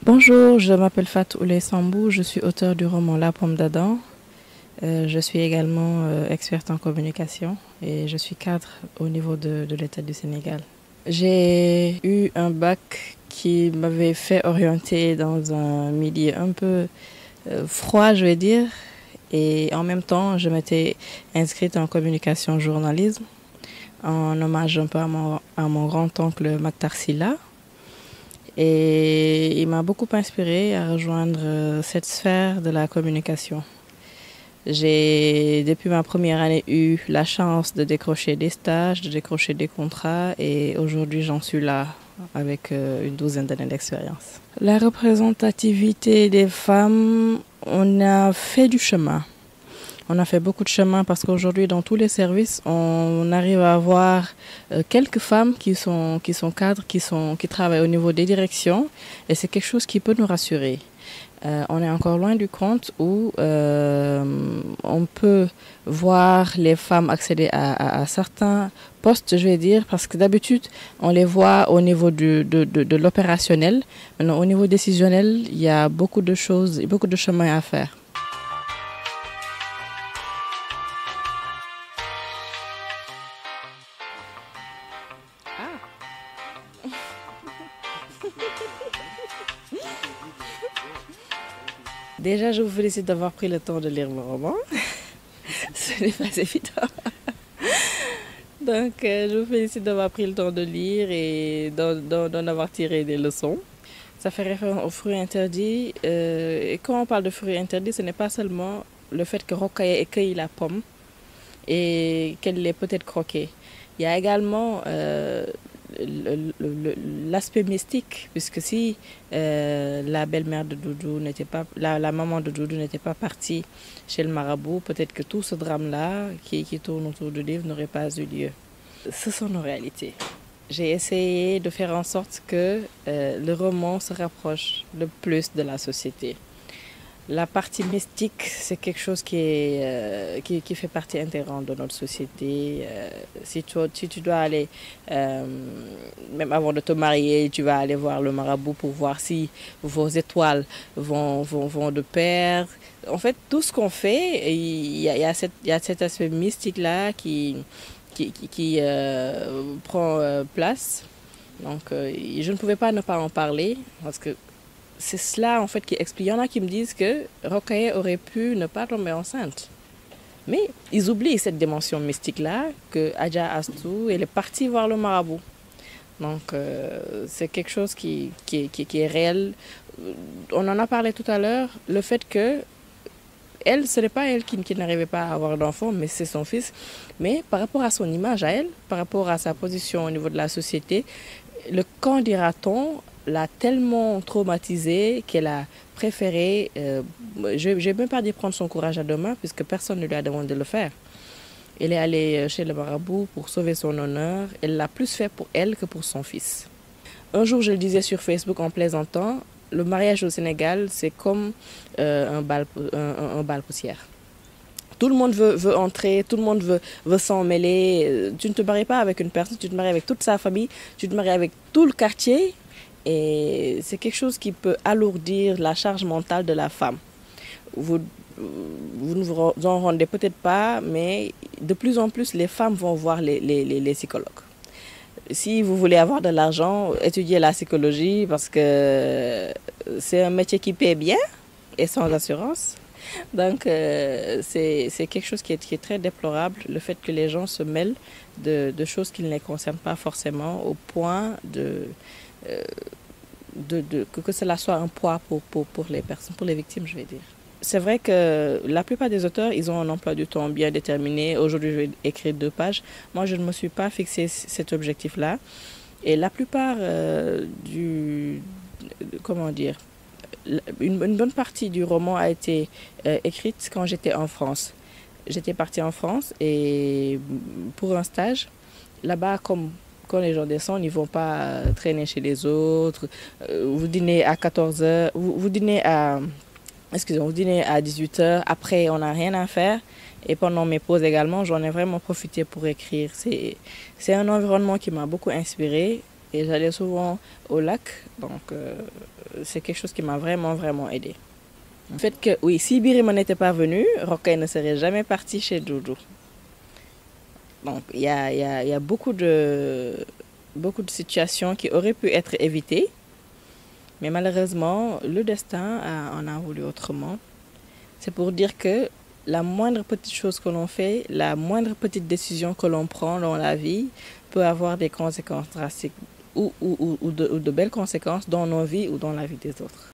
Bonjour, je m'appelle Fatou Ouley Sambou, je suis auteur du roman La Pomme d'Adam. Je suis également experte en communication et je suis cadre au niveau de l'État du Sénégal. J'ai eu un bac qui m'avait fait orienter dans un milieu un peu froid, je vais dire, et en même temps, je m'étais inscrite en communication journalisme en hommage un peu à mon grand-oncle Maktar Silla. Et il m'a beaucoup inspiré à rejoindre cette sphère de la communication. J'ai, depuis ma première année, eu la chance de décrocher des stages, de décrocher des contrats et aujourd'hui j'en suis là avec une douzaine d'années d'expérience. La représentativité des femmes, on a fait du chemin. On a fait beaucoup de chemin parce qu'aujourd'hui, dans tous les services, on arrive à avoir quelques femmes qui sont cadres, qui travaillent au niveau des directions. Et c'est quelque chose qui peut nous rassurer. On est encore loin du compte où on peut voir les femmes accéder à certains postes, je vais dire, parce que d'habitude, on les voit au niveau de l'opérationnel. Maintenant, au niveau décisionnel, il y a beaucoup de choses, beaucoup de chemin à faire. Déjà, je vous félicite d'avoir pris le temps de lire mon roman. Ce n'est pas évident. Donc, je vous félicite d'avoir pris le temps de lire et d'en avoir tiré des leçons. Ça fait référence aux fruits interdits. Et quand on parle de fruits interdits, ce n'est pas seulement le fait que Rokhaya ait cueilli la pomme et qu'elle l'ait peut-être croquée. Il y a également l'aspect mystique, puisque si la belle-mère de Doudou n'était pas, la maman de Doudou n'était pas partie chez le marabout, peut-être que tout ce drame-là qui tourne autour du livre n'aurait pas eu lieu. Ce sont nos réalités. J'ai essayé de faire en sorte que le roman se rapproche le plus de la société. La partie mystique, c'est quelque chose qui fait partie intégrante de notre société. Si tu dois aller, même avant de te marier, tu vas aller voir le marabout pour voir si vos étoiles vont de pair. En fait, tout ce qu'on fait, il y a cet aspect mystique-là qui prend place. Donc, je ne pouvais pas ne pas en parler parce que c'est cela en fait qui explique. Il y en a qui me disent que Rokhaya aurait pu ne pas tomber enceinte. Mais ils oublient cette dimension mystique-là, que Adja Astou, elle est partie voir le marabout. Donc c'est quelque chose qui est réel. On en a parlé tout à l'heure, le fait que elle, ce n'est pas elle qui n'arrivait pas à avoir d'enfant, mais c'est son fils. Mais par rapport à son image à elle, par rapport à sa position au niveau de la société, le qu'en dira-t-on l'a tellement traumatisée qu'elle a préféré, je ne vais même pas dire prendre son courage à deux mains, puisque personne ne lui a demandé de le faire. Elle est allée chez le marabout pour sauver son honneur. Elle l'a plus fait pour elle que pour son fils. Un jour, je le disais sur Facebook en plaisantant, le mariage au Sénégal, c'est comme un bal poussière. Tout le monde veut entrer, tout le monde veut s'en mêler. Tu ne te maries pas avec une personne, tu te maries avec toute sa famille, tu te maries avec tout le quartier. Et c'est quelque chose qui peut alourdir la charge mentale de la femme. Vous ne vous en rendez peut-être pas, mais de plus en plus, les femmes vont voir les psychologues. Si vous voulez avoir de l'argent, étudiez la psychologie parce que c'est un métier qui paie bien et sans assurance. Donc, c'est quelque chose qui est très déplorable, le fait que les gens se mêlent de choses qui ne les concernent pas forcément au point que cela soit un poids pour les personnes, pour les victimes, je vais dire. C'est vrai que la plupart des auteurs, ils ont un emploi du temps bien déterminé. Aujourd'hui, je vais écrire 2 pages. Moi, je ne me suis pas fixé cet objectif-là. Et la plupart comment dire, une bonne partie du roman a été écrite quand j'étais en France. J'étais partie en France et pour un stage, là-bas, comme quand les gens descendent, ils ne vont pas traîner chez les autres. Vous dînez à 14 heures, vous dînez à 18 heures. Après, on n'a rien à faire. Et pendant mes pauses également, j'en ai vraiment profité pour écrire. C'est un environnement qui m'a beaucoup inspirée. et j'allais souvent au lac. Donc, c'est quelque chose qui m'a vraiment, vraiment aidé. Le fait que, oui, si Birima n'était pas venu, Rokhaya ne serait jamais parti chez Doudou. Donc, il y a beaucoup de situations qui auraient pu être évitées, mais malheureusement, le destin en a voulu autrement. C'est pour dire que la moindre petite chose que l'on fait, la moindre petite décision que l'on prend dans la vie peut avoir des conséquences drastiques ou de belles conséquences dans nos vies ou dans la vie des autres.